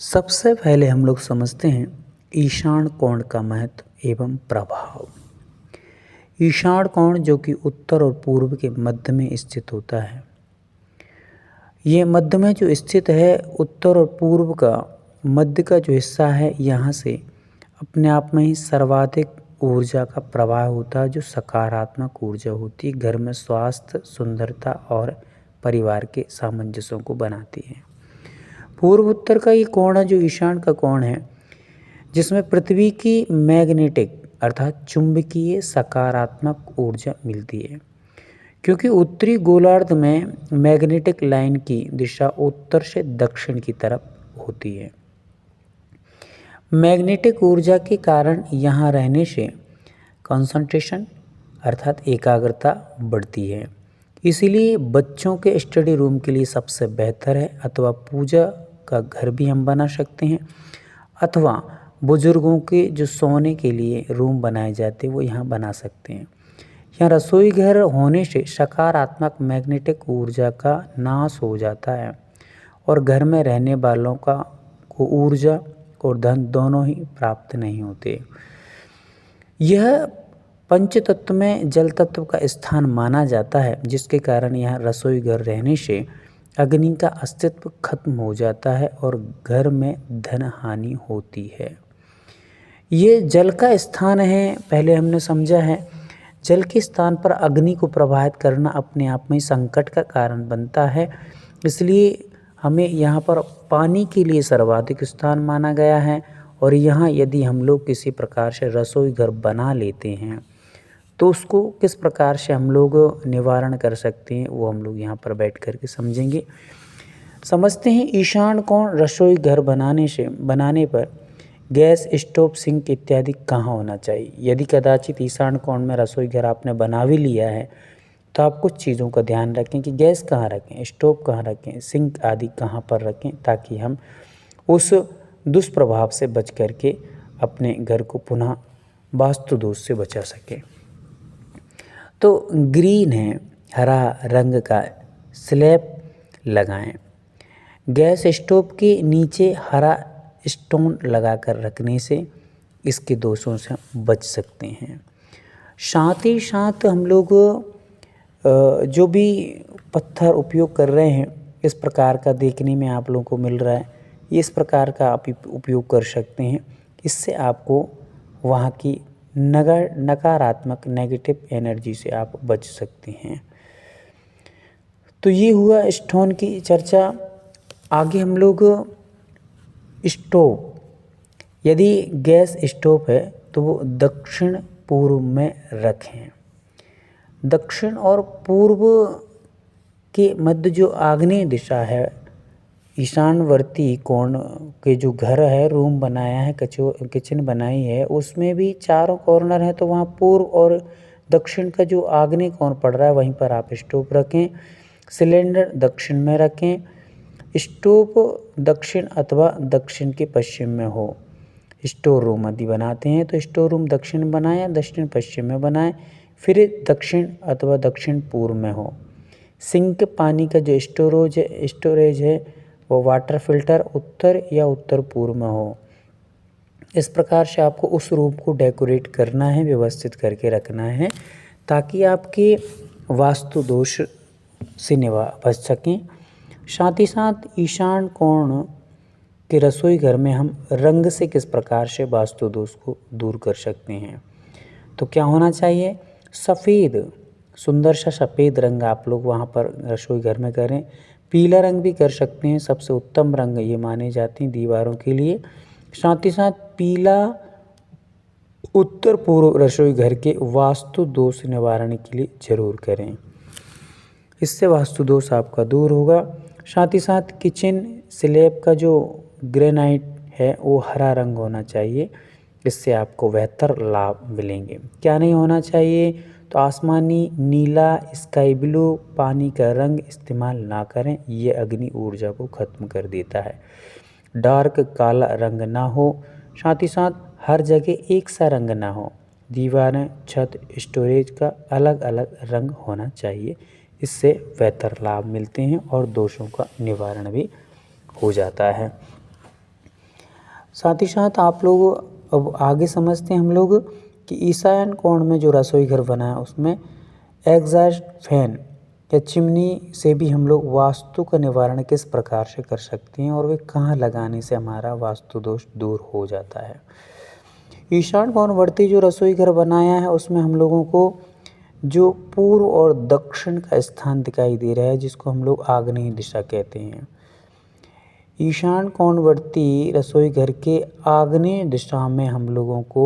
सबसे पहले हम लोग समझते हैं ईशान कोण का महत्व एवं प्रभाव। ईशान कोण जो कि उत्तर और पूर्व के मध्य में स्थित होता है। ये मध्य में जो स्थित है, उत्तर और पूर्व का मध्य का जो हिस्सा है, यहाँ से अपने आप में ही सर्वाधिक ऊर्जा का प्रवाह होता है, जो सकारात्मक ऊर्जा होती है, घर में स्वास्थ्य, सुंदरता और परिवार के सामंजस्यों को बनाती है। पूर्व उत्तर का ये कोण है, जो ईशान का कोण है, जिसमें पृथ्वी की मैग्नेटिक अर्थात चुंबकीय सकारात्मक ऊर्जा मिलती है, क्योंकि उत्तरी गोलार्ध में मैग्नेटिक लाइन की दिशा उत्तर से दक्षिण की तरफ होती है। मैग्नेटिक ऊर्जा के कारण यहाँ रहने से कंसंट्रेशन अर्थात एकाग्रता बढ़ती है। इसीलिए बच्चों के स्टडी रूम के लिए सबसे बेहतर है, अथवा पूजा का घर भी हम बना सकते हैं, अथवा बुजुर्गों के जो सोने के लिए रूम बनाए जाते हैं वो यहाँ बना सकते हैं। यहाँ रसोई घर होने से सकारात्मक मैग्नेटिक ऊर्जा का नाश हो जाता है और घर में रहने वालों को ऊर्जा और धन दोनों ही प्राप्त नहीं होते। यह पंच तत्व में जल तत्व का स्थान माना जाता है, जिसके कारण यहाँ रसोई घर रहने से अग्नि का अस्तित्व खत्म हो जाता है और घर में धन हानि होती है। ये जल का स्थान है, पहले हमने समझा है। जल के स्थान पर अग्नि को प्रभावित करना अपने आप में संकट का कारण बनता है, इसलिए हमें यहाँ पर पानी के लिए सर्वाधिक स्थान माना गया है। और यहाँ यदि हम लोग किसी प्रकार से रसोई घर बना लेते हैं तो उसको किस प्रकार से हम लोग निवारण कर सकते हैं, वो हम लोग यहाँ पर बैठ कर के समझेंगे। समझते हैं ईशान कोण रसोई घर बनाने पर गैस, स्टोव, सिंक इत्यादि कहाँ होना चाहिए। यदि कदाचित ईशान कोण में रसोई घर आपने बना भी लिया है तो आप कुछ चीज़ों का ध्यान रखें कि गैस कहाँ रखें, स्टोव कहाँ रखें, सिंक आदि कहाँ पर रखें, ताकि हम उस दुष्प्रभाव से बच करके अपने घर को पुनः वास्तु दोष से बचा सकें। तो ग्रीन है, हरा रंग का स्लैब लगाएं। गैस स्टोव के नीचे हरा स्टोन लगाकर रखने से इसके दोषों से हम बच सकते हैं। साथ ही साथ हम लोग जो भी पत्थर उपयोग कर रहे हैं, इस प्रकार का देखने में आप लोगों को मिल रहा है, इस प्रकार का आप उपयोग कर सकते हैं। इससे आपको वहाँ की नकारात्मक नेगेटिव एनर्जी से आप बच सकते हैं। तो ये हुआ स्टोन की चर्चा। आगे हम लोग स्टोव, यदि गैस स्टोव है तो वो दक्षिण पूर्व में रखें। दक्षिण और पूर्व के मध्य जो आग्नेय दिशा है, ईशानवर्ती कोण के जो घर है, रूम बनाया है, किचन बनाई है, उसमें भी चारों कॉर्नर हैं, तो वहाँ पूर्व और दक्षिण का जो आग्नेय कोण पड़ रहा है वहीं पर आप स्टोव रखें। सिलेंडर दक्षिण में रखें। स्टोव दक्षिण अथवा दक्षिण के पश्चिम में हो। स्टोर रूम यदि बनाते हैं तो स्टोर रूम दक्षिण बनाएं, दक्षिण पश्चिम में बनाएं, फिर दक्षिण अथवा दक्षिण पूर्व में हो। सिंक पानी का जो स्टोरेज है वो वाटर फिल्टर उत्तर या उत्तर पूर्व में हो। इस प्रकार से आपको उस रूम को डेकोरेट करना है, व्यवस्थित करके रखना है, ताकि आपके वास्तु दोष से बच सकें। साथ ही साथ ईशान कोण के रसोई घर में हम रंग से किस प्रकार से वास्तु दोष को दूर कर सकते हैं। तो क्या होना चाहिए, सफ़ेद, सुंदर सा सफ़ेद रंग आप लोग वहाँ पर रसोई घर में करें। पीला रंग भी कर सकते हैं, सबसे उत्तम रंग ये माने जाते हैं दीवारों के लिए। साथ ही साथ पीला उत्तर पूर्व रसोई घर के वास्तु दोष निवारण के लिए जरूर करें, इससे वास्तु दोष आपका दूर होगा। साथ ही साथ किचन स्लैब का जो ग्रेनाइट है वो हरा रंग होना चाहिए, इससे आपको बेहतर लाभ मिलेंगे। क्या नहीं होना चाहिए, तो आसमानी, नीला, स्काई ब्लू, पानी का रंग इस्तेमाल ना करें, ये अग्नि ऊर्जा को खत्म कर देता है। डार्क काला रंग ना हो। साथ ही साथ हर जगह एक सा रंग ना हो। दीवारें, छत, स्टोरेज का अलग अलग रंग होना चाहिए, इससे बेहतर लाभ मिलते हैं और दोषों का निवारण भी हो जाता है। साथ ही साथ आप लोग अब आगे समझते हैं हम लोग कि ईशान कोण में जो रसोई घर बना है उसमें एग्जॉस्ट फैन या चिमनी से भी हम लोग वास्तु का निवारण किस प्रकार से कर सकते हैं और वे कहाँ लगाने से हमारा वास्तु दोष दूर हो जाता है। ईशान कोणवर्ती जो रसोई घर बनाया है उसमें हम लोगों को जो पूर्व और दक्षिण का स्थान दिखाई दे रहा है जिसको हम लोग आग्नेय दिशा कहते हैं। ईशान कोणवर्ती रसोई घर के आग्नेय दिशा में हम लोगों को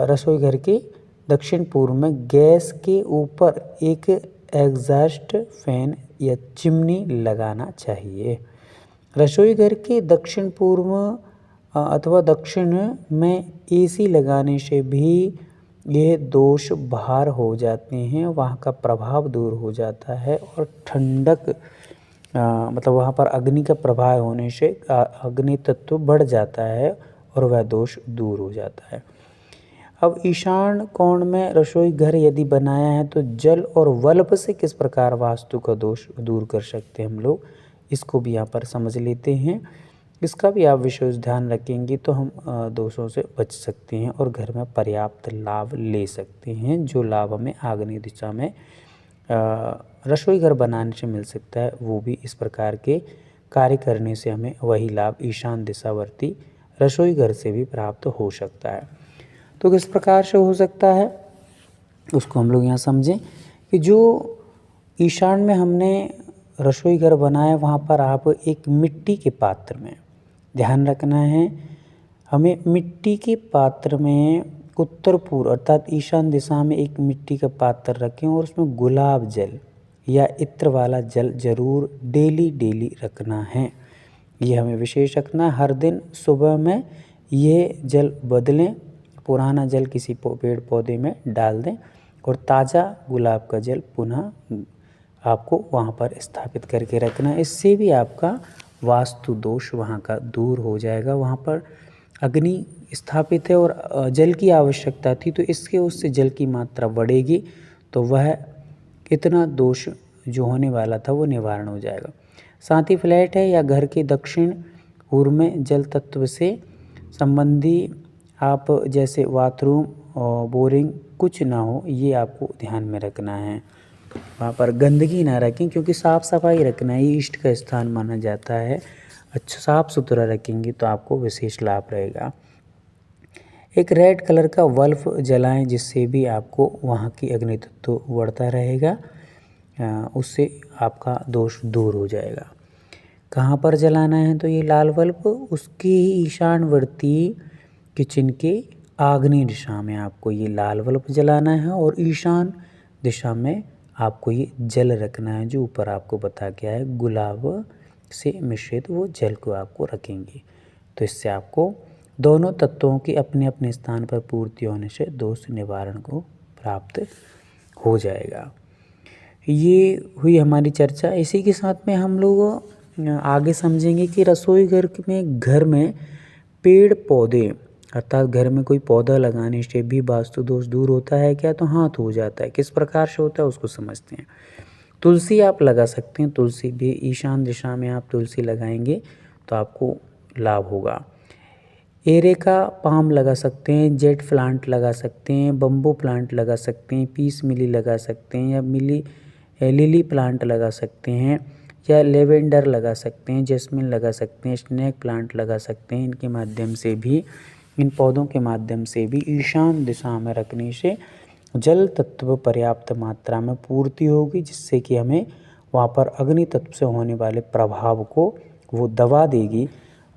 रसोई घर के दक्षिण पूर्व में गैस के ऊपर एक एग्जॉस्ट फैन या चिमनी लगाना चाहिए। रसोई घर के दक्षिण पूर्व अथवा दक्षिण में एसी लगाने से भी ये दोष बाहर हो जाते हैं, वहाँ का प्रभाव दूर हो जाता है और ठंडक मतलब वहाँ पर अग्नि का प्रभाव होने से अग्नि तत्व बढ़ जाता है और वह दोष दूर हो जाता है। अब ईशान कोण में रसोई घर यदि बनाया है तो जल और वल्प से किस प्रकार वास्तु का दोष दूर कर सकते हैं हम लोग, इसको भी यहाँ पर समझ लेते हैं। इसका भी आप विशेष ध्यान रखेंगे तो हम दोषों से बच सकते हैं और घर में पर्याप्त लाभ ले सकते हैं। जो लाभ हमें आग्नेय दिशा में रसोई घर बनाने से मिल सकता है वो भी इस प्रकार के कार्य करने से हमें वही लाभ ईशान दिशावर्ती रसोई घर से भी प्राप्त हो सकता है। तो किस प्रकार से हो सकता है उसको हम लोग यहाँ समझें कि जो ईशान में हमने रसोई घर बनाया वहाँ पर आप एक मिट्टी के पात्र में ध्यान रखना है, हमें मिट्टी के पात्र में उत्तर पूर्व अर्थात ईशान दिशा में एक मिट्टी का पात्र रखें और उसमें गुलाब जल या इत्र वाला जल जरूर डेली रखना है। ये हमें विशेष रखना, हर दिन सुबह में ये जल बदलें, पुराना जल किसी पेड़ पौधे में डाल दें और ताज़ा गुलाब का जल पुनः आपको वहाँ पर स्थापित करके रखना। इससे भी आपका वास्तु दोष वहाँ का दूर हो जाएगा। वहाँ पर अग्नि स्थापित है और जल की आवश्यकता थी तो इसके उससे जल की मात्रा बढ़ेगी तो वह इतना दोष जो होने वाला था वो निवारण हो जाएगा। साथ ही फ्लैट है या घर के दक्षिण पूर्व में जल तत्व से संबंधी आप जैसे बाथरूम और बोरिंग कुछ ना हो, ये आपको ध्यान में रखना है। वहाँ पर गंदगी ना रखें क्योंकि साफ़ सफाई रखना ही इष्ट का स्थान माना जाता है। अच्छा साफ़ सुथरा रखेंगे तो आपको विशेष लाभ रहेगा। एक रेड कलर का बल्ब जलाएं जिससे भी आपको वहाँ की अग्नि तत्व बढ़ता रहेगा, उससे आपका दोष दूर हो जाएगा। कहाँ पर जलाना है तो ये लाल बल्ब उसके ही ईशानवर्ती किचन के आग्नेय दिशा में आपको ये लाल बल्ब जलाना है और ईशान दिशा में आपको ये जल रखना है जो ऊपर आपको बता गया है, गुलाब से मिश्रित वो जल को आपको रखेंगे। तो इससे आपको दोनों तत्वों की अपने अपने स्थान पर पूर्ति होने से दोष निवारण को प्राप्त हो जाएगा। ये हुई हमारी चर्चा। इसी के साथ में हम लोग आगे समझेंगे कि रसोई घर में पेड़ पौधे अर्थात घर में कोई पौधा लगाने से भी वास्तु दोष दूर होता है क्या, तो हाँ तो हो जाता है। किस प्रकार से होता है उसको समझते हैं। तुलसी आप लगा सकते हैं, तुलसी भी ईशान दिशा में आप तुलसी लगाएंगे तो आपको लाभ होगा। एरेका पाम लगा सकते हैं, जेट प्लांट लगा सकते हैं, बम्बू प्लांट लगा सकते हैं, पीस मिली लगा सकते हैं या लिली प्लांट लगा सकते हैं या लेवेंडर लगा सकते हैं, जैस्मिन लगा सकते हैं, स्नेक प्लांट लगा सकते हैं। इनके माध्यम से भी इन पौधों के माध्यम से भी ईशान दिशा में रखने से जल तत्व पर्याप्त मात्रा में पूर्ति होगी जिससे कि हमें वहाँ पर अग्नि तत्व से होने वाले प्रभाव को वो दबा देगी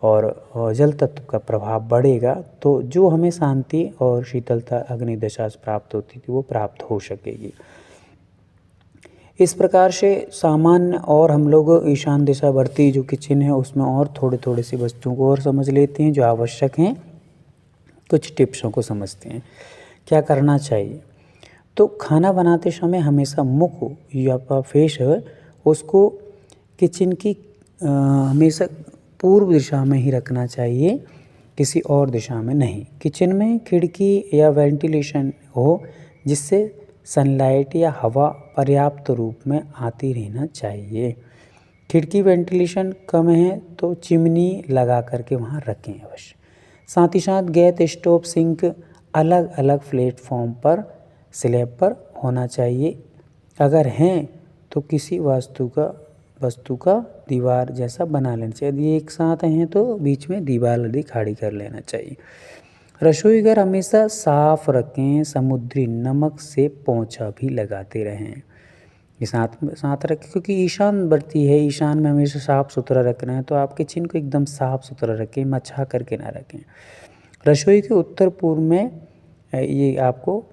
और जल तत्व का प्रभाव बढ़ेगा। तो जो हमें शांति और शीतलता अग्नि दशा से प्राप्त होती थी वो प्राप्त हो सकेगी। इस प्रकार से सामान्य और हम लोग ईशान दिशावर्ती जो किचन है उसमें और थोड़े सी वस्तुओं को और समझ लेते हैं जो आवश्यक हैं। कुछ टिप्सों को समझते हैं क्या करना चाहिए। तो खाना बनाते समय हमेशा मुख या फेस है उसको किचन की हमेशा पूर्व दिशा में ही रखना चाहिए, किसी और दिशा में नहीं। किचन में खिड़की या वेंटिलेशन हो जिससे सनलाइट या हवा पर्याप्त रूप में आती रहना चाहिए। खिड़की वेंटिलेशन कम है तो चिमनी लगा करके वहाँ रखें अवश्य। साथ ही साथ गैस स्टोव सिंक अलग अलग प्लेटफॉर्म पर स्लैब पर होना चाहिए। अगर हैं तो किसी वस्तु का दीवार जैसा बना लेना चाहिए। यदि एक साथ हैं तो बीच में दीवार यदि खाड़ी कर लेना चाहिए। रसोई घर हमेशा साफ रखें। समुद्री नमक से पोंछा भी लगाते रहें। ये साथ रखें क्योंकि ईशान बढ़ती है, ईशान में हमेशा साफ़ सुथरा रखना है, तो आप किचन को एकदम साफ़ सुथरा रखें, मच्छा करके ना रखें। रसोई के उत्तर पूर्व में ये आपको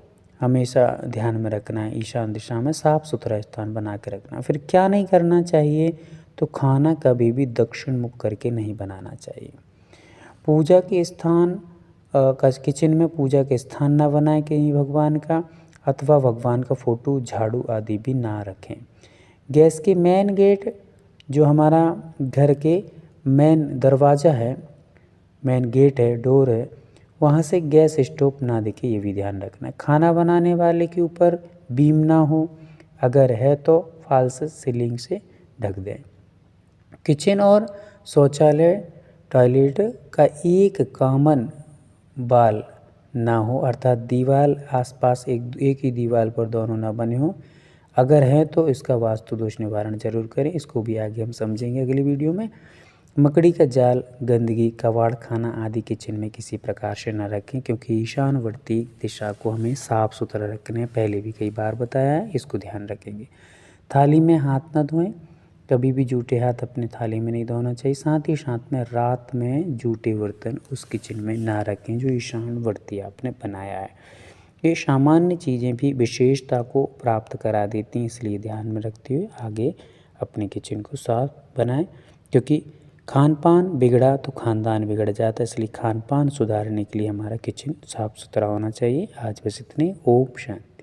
हमेशा ध्यान में रखना है, ईशान दिशा में साफ़ सुथरा स्थान बना के रखना। फिर क्या नहीं करना चाहिए, तो खाना कभी भी दक्षिण मुख करके नहीं बनाना चाहिए। पूजा के स्थान किचन में पूजा के स्थान ना बनाएं कहीं भगवान का, अथवा भगवान का फ़ोटो, झाड़ू आदि भी ना रखें। गैस के मेन गेट जो हमारा घर के मेन दरवाज़ा है, मेन गेट है, डोर है, वहाँ से गैस स्टोव ना दिखे, ये भी ध्यान रखना है। खाना बनाने वाले के ऊपर बीम ना हो, अगर है तो फॉल्स सीलिंग से ढक दें। किचन और शौचालय टॉयलेट का एक कॉमन बाल ना हो, अर्थात दीवार आसपास एक ही दीवार पर दोनों ना बने हो। अगर है तो इसका वास्तु दोष निवारण जरूर करें। इसको भी आगे हम समझेंगे अगली वीडियो में। मकड़ी का जाल, गंदगी, कबाड़ खाना आदि किचन में किसी प्रकार से न रखें, क्योंकि ईशानवर्ती दिशा को हमें साफ सुथरा रखना है। पहले भी कई बार बताया है, इसको ध्यान रखेंगे। थाली में हाथ न धोएं, कभी भी जूठे हाथ अपने थाली में नहीं धोना चाहिए। साथ ही साथ में रात में जूठे बर्तन उस किचन में ना रखें जो ईशानवर्ती आपने बनाया है। ये सामान्य चीज़ें भी विशेषता को प्राप्त करा देती हैं, इसलिए ध्यान में रखते हुए आगे अपने किचन को साफ बनाएं, क्योंकि खान पान बिगड़ा तो खानदान बिगड़ जाता है। इसलिए खान पान सुधारने के लिए हमारा किचन साफ सुथरा होना चाहिए। आज बस इतने। ओम शांति।